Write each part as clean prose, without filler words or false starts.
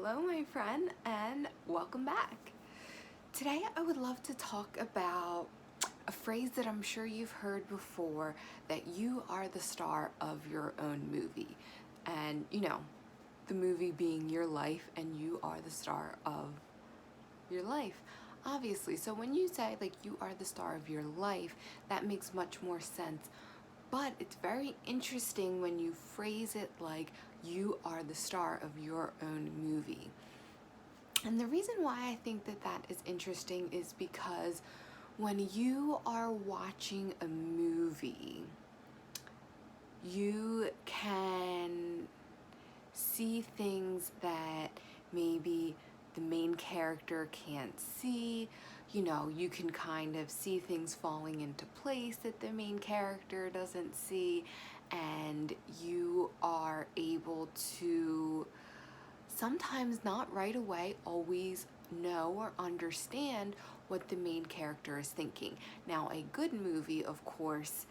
Hello, my friend, and welcome back. Today, I would love to talk about a phrase that I'm sure you've heard before, that you are the star of your own movie. And, the movie being your life, and you are the star of your life, obviously. So when you say, like, you are the star of your life, that makes much more sense. But it's very interesting when you phrase it like you are the star of your own movie. And the reason why I think that that is interesting is because when you are watching a movie, you can see things that maybe the main character can't see. You can kind of see things falling into place that the main character doesn't see, and you are able to sometimes not right away always know or understand what the main character is thinking. Now, a good movie, of course,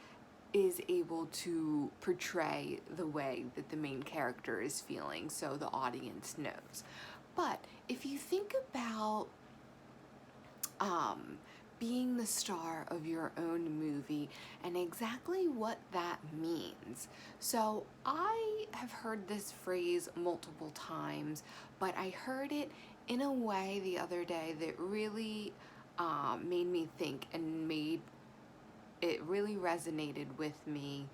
is able to portray the way that the main character is feeling so the audience knows. But if you think about being the star of your own movie and exactly what that means. So I have heard this phrase multiple times, but I heard it in a way the other day that really made me think and it really resonated with me,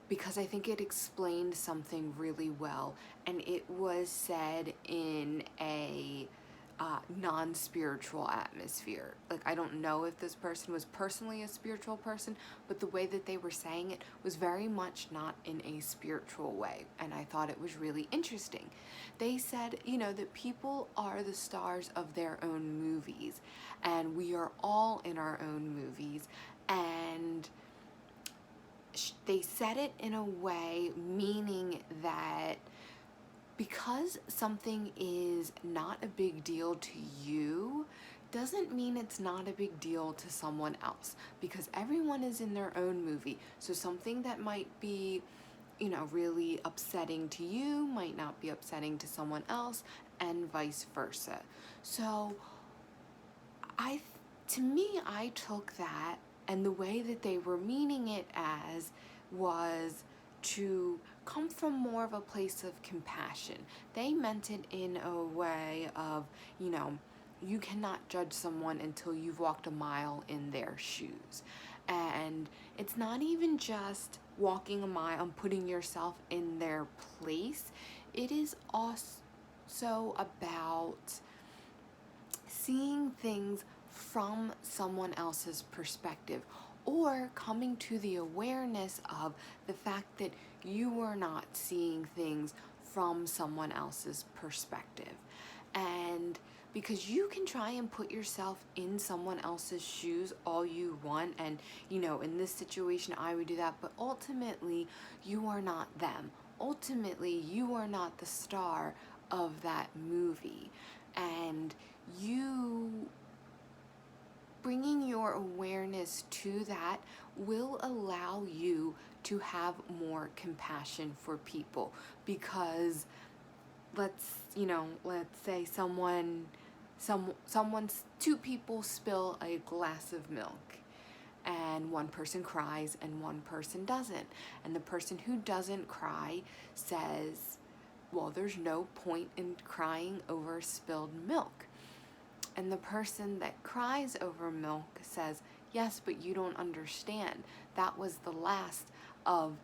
because I think it explained something really well, and it was said in a non-spiritual atmosphere. Like, I don't know if this person was personally a spiritual person, but the way that they were saying it was very much not in a spiritual way, and I thought it was really interesting. They said, that people are the stars of their own movies, and we are all in our own movies, and they said it in a way meaning that because something is not a big deal to you doesn't mean it's not a big deal to someone else, because everyone is in their own movie. So something that might be, really upsetting to you might not be upsetting to someone else, and vice versa. So to me, I took that, and the way that they were meaning it as was to come from more of a place of compassion. They meant it in a way of, you cannot judge someone until you've walked a mile in their shoes. And it's not even just walking a mile and putting yourself in their place. It is also about seeing things from someone else's perspective, or coming to the awareness of the fact that you are not seeing things from someone else's perspective. And because you can try and put yourself in someone else's shoes all you want, and in this situation I would do that, but ultimately you are not them. Ultimately you are not the star of that movie, and you bringing your awareness to that will allow you to have more compassion for people. Because let's say two people spill a glass of milk, and one person cries and one person doesn't, and the person who doesn't cry says, well, there's no point in crying over spilled milk. And the person that cries over milk says, yes, but you don't understand. That was the last of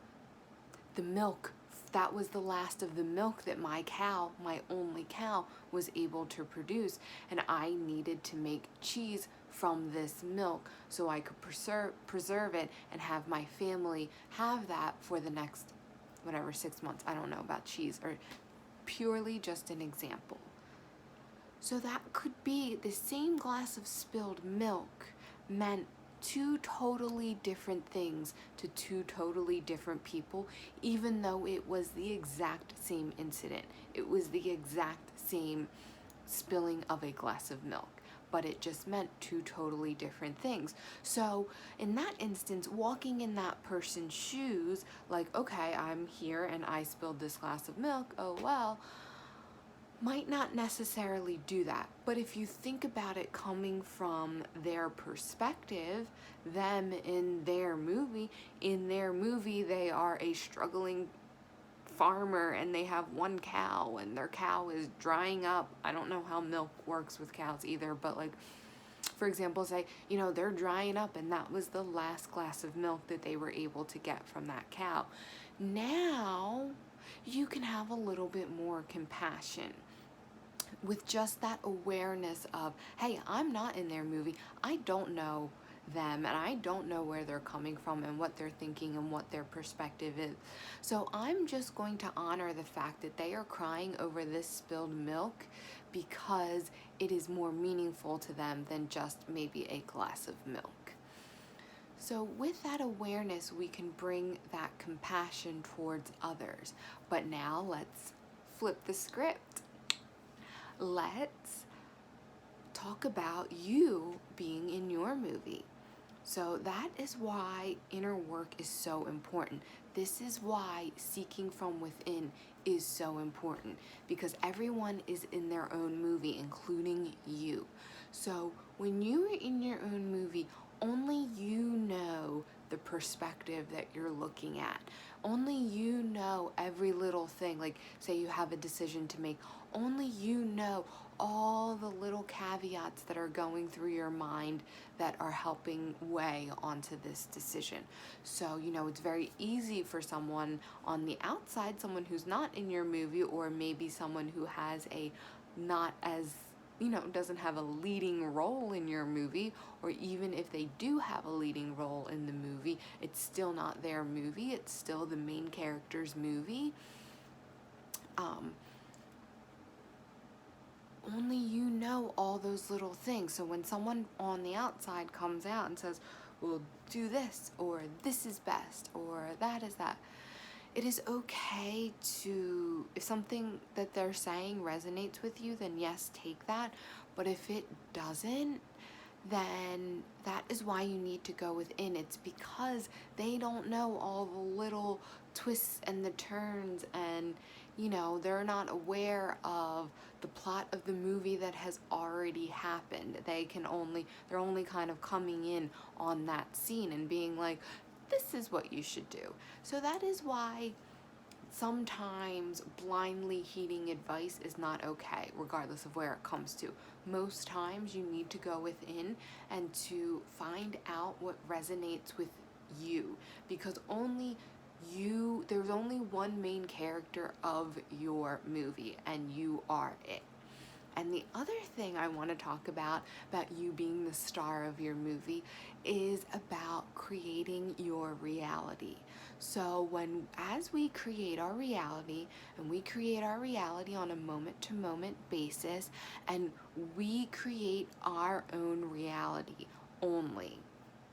the milk. That was the last of the milk that my cow, my only cow, was able to produce. And I needed to make cheese from this milk so I could preserve it and have my family have that for the next, 6 months. I don't know about cheese, or purely just an example. So that could be the same glass of spilled milk meant two totally different things to two totally different people, even though it was the exact same incident. It was the exact same spilling of a glass of milk, but it just meant two totally different things. So in that instance, walking in that person's shoes, like, okay, I'm here and I spilled this glass of milk, oh well, might not necessarily do that. But if you think about it coming from their perspective, them in their movie, they are a struggling farmer and they have one cow and their cow is drying up. I don't know how milk works with cows either, but like, for example, say, they're drying up and that was the last glass of milk that they were able to get from that cow. Now you can have a little bit more compassion with just that awareness of, hey, I'm not in their movie. I don't know them and I don't know where they're coming from and what they're thinking and what their perspective is. So I'm just going to honor the fact that they are crying over this spilled milk because it is more meaningful to them than just maybe a glass of milk. So with that awareness, we can bring that compassion towards others. But now let's flip the script. Let's talk about you being in your movie. So that is why inner work is so important. This is why seeking from within is so important, because everyone is in their own movie, including you. So when you are in your own movie, only you know the perspective that you're looking at. Only you know every little thing. Like, say you have a decision to make, only you know all the little caveats that are going through your mind that are helping weigh onto this decision. So, it's very easy for someone on the outside, someone who's not in your movie, or maybe someone who has a not as doesn't have a leading role in your movie, or even if they do have a leading role in the movie, it's still not their movie, it's still the main character's movie. Only you know all those little things. So when someone on the outside comes out and says, well, do this, or this is best, or that is that, it is okay to, if something that they're saying resonates with you, then yes, take that. But if it doesn't, then that is why you need to go within. It's because they don't know all the little twists and the turns, and they're not aware of the plot of the movie that has already happened. They're only kind of coming in on that scene and being like, this is what you should do. So that is why sometimes blindly heeding advice is not okay, regardless of where it comes to. Most times you need to go within and to find out what resonates with you, because there's only one main character of your movie, and you are it. And the other thing I want to talk about you being the star of your movie, is about creating your reality. So as we create our reality, and we create our reality on a moment-to-moment basis, and we create our own reality only,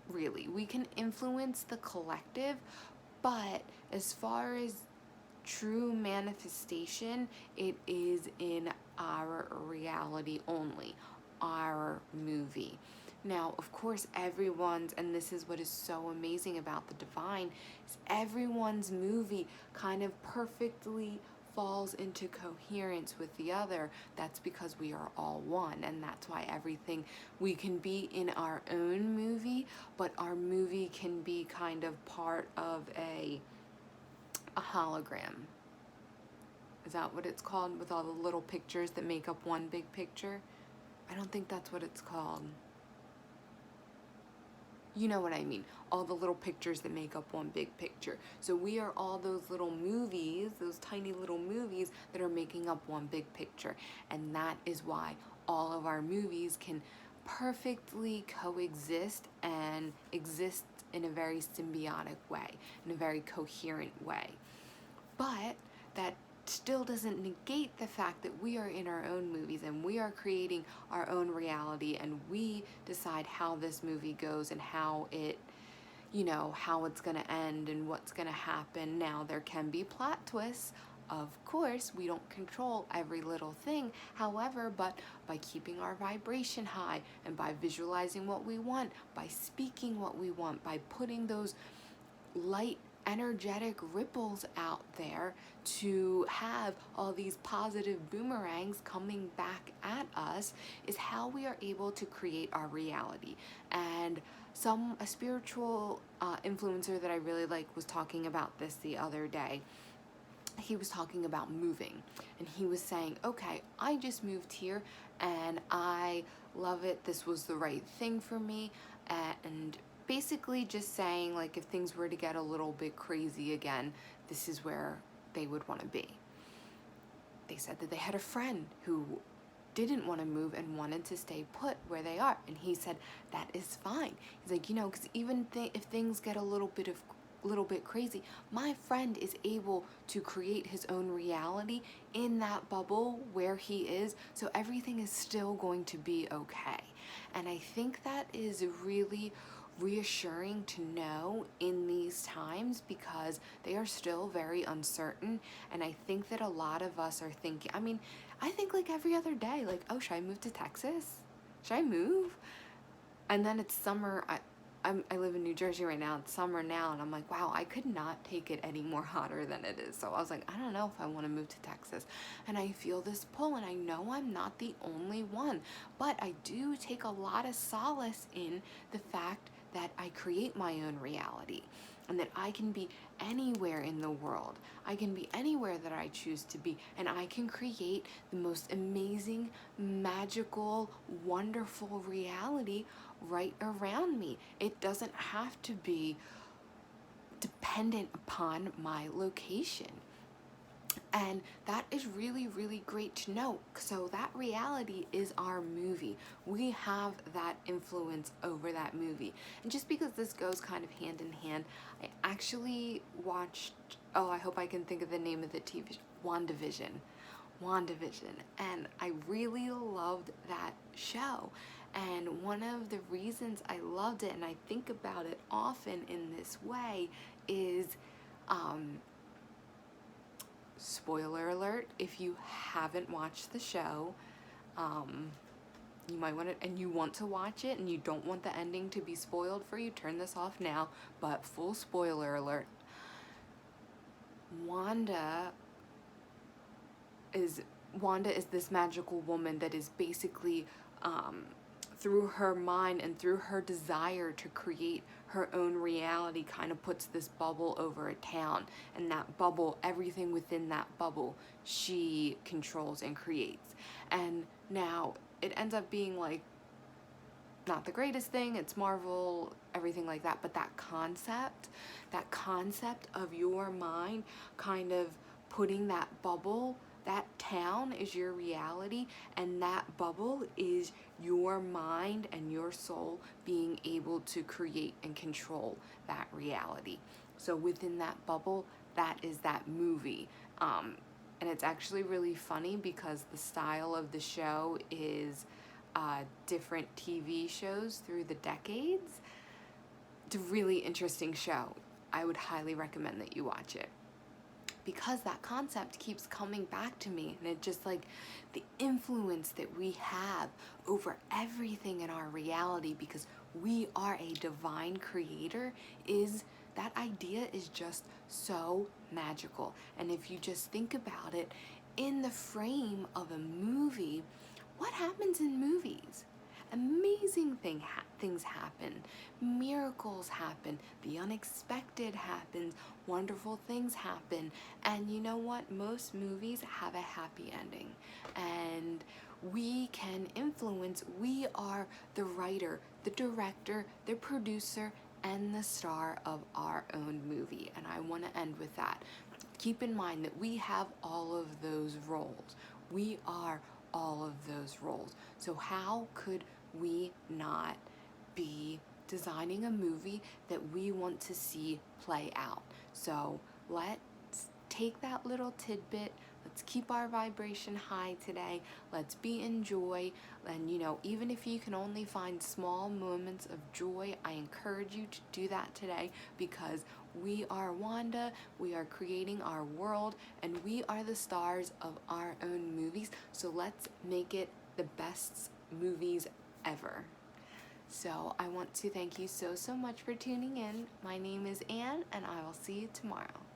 really. We can influence the collective, but as far as true manifestation, it is in our reality only, our movie. Now, of course, and this is what is so amazing about the divine, is everyone's movie kind of perfectly falls into coherence with the other. That's because we are all one, and that's why we can be in our own movie, but our movie can be kind of part of a hologram. Is that what it's called, with all the little pictures that make up one big picture? I don't think that's what it's called. You know what I mean. All the little pictures that make up one big picture. So we are all those little movies, those tiny little movies that are making up one big picture. And that is why all of our movies can perfectly coexist and exist in a very symbiotic way, in a very coherent way. But that still doesn't negate the fact that we are in our own movies and we are creating our own reality, and we decide how this movie goes and how it's going to end and what's going to happen. Now, there can be plot twists. Of course, we don't control every little thing. However, but by keeping our vibration high, and by visualizing what we want, by speaking what we want, by putting those light energetic ripples out there to have all these positive boomerangs coming back at us is how we are able to create our reality. And a spiritual influencer that I really like was talking about this the other day. He was talking about moving, and he was saying, okay, I just moved here and I love it. This was the right thing for me. And basically just saying, like, if things were to get a little bit crazy again, this is where they would want to be. They said that they had a friend who didn't want to move and wanted to stay put where they are, and he said that is fine. He's like, because even if things get a little bit crazy, my friend is able to create his own reality in that bubble where he is, so everything is still going to be okay. And I think that is really reassuring to know in these times, because they are still very uncertain. And I think that a lot of us are thinking, I think like every other day, like, oh, should I move to Texas? Should I move? And then it's summer. I live in New Jersey right now. It's summer now, and I'm like, wow, I could not take it any more hotter than it is. So I was like, I don't know if I want to move to Texas. And I feel this pull, and I know I'm not the only one. But I do take a lot of solace in the fact that I create my own reality, and that I can be anywhere in the world. I can be anywhere that I choose to be, and I can create the most amazing, magical, wonderful reality right around me. It doesn't have to be dependent upon my location. And that is really, really great to know. So that reality is our movie. We have that influence over that movie. And just because this goes kind of hand in hand, I actually watched, I hope I can think of the name of the TV, WandaVision. And I really loved that show. And one of the reasons I loved it, and I think about it often in this way, is spoiler alert, if you haven't watched the show, you might want to, and you want to watch it and you don't want the ending to be spoiled for you, turn this off now. But full spoiler alert, Wanda is this magical woman that is basically through her mind and through her desire to create her own reality, kind of puts this bubble over a town, and that bubble, everything within that bubble, she controls and creates. And now it ends up being like not the greatest thing, it's Marvel, everything like that, but that concept of your mind kind of putting that bubble, that town is your reality, and that bubble is your mind and your soul being able to create and control that reality. So within that bubble, that is that movie. And it's actually really funny because the style of the show is different TV shows through the decades. It's a really interesting show. I would highly recommend that you watch it, because that concept keeps coming back to me, and it just like the influence that we have over everything in our reality, because we are a divine creator, is that idea is just so magical. And if you just think about it in the frame of a movie, what happens in movies? Amazing things happen, miracles happen, the unexpected happens, wonderful things happen. And you know what? Most movies have a happy ending, and we can influence. We are the writer, the director, the producer, and the star of our own movie. And I want to end with that. Keep in mind that we have all of those roles. We are all of those roles. So how could we not be designing a movie that we want to see play out? So let's take that little tidbit. Let's keep our vibration high today. Let's be in joy. And even if you can only find small moments of joy, I encourage you to do that today, because we are Wanda, we are creating our world, and we are the stars of our own movies. So let's make it the best movies ever. So I want to thank you so much for tuning in. My name is Anne, and I will see you tomorrow.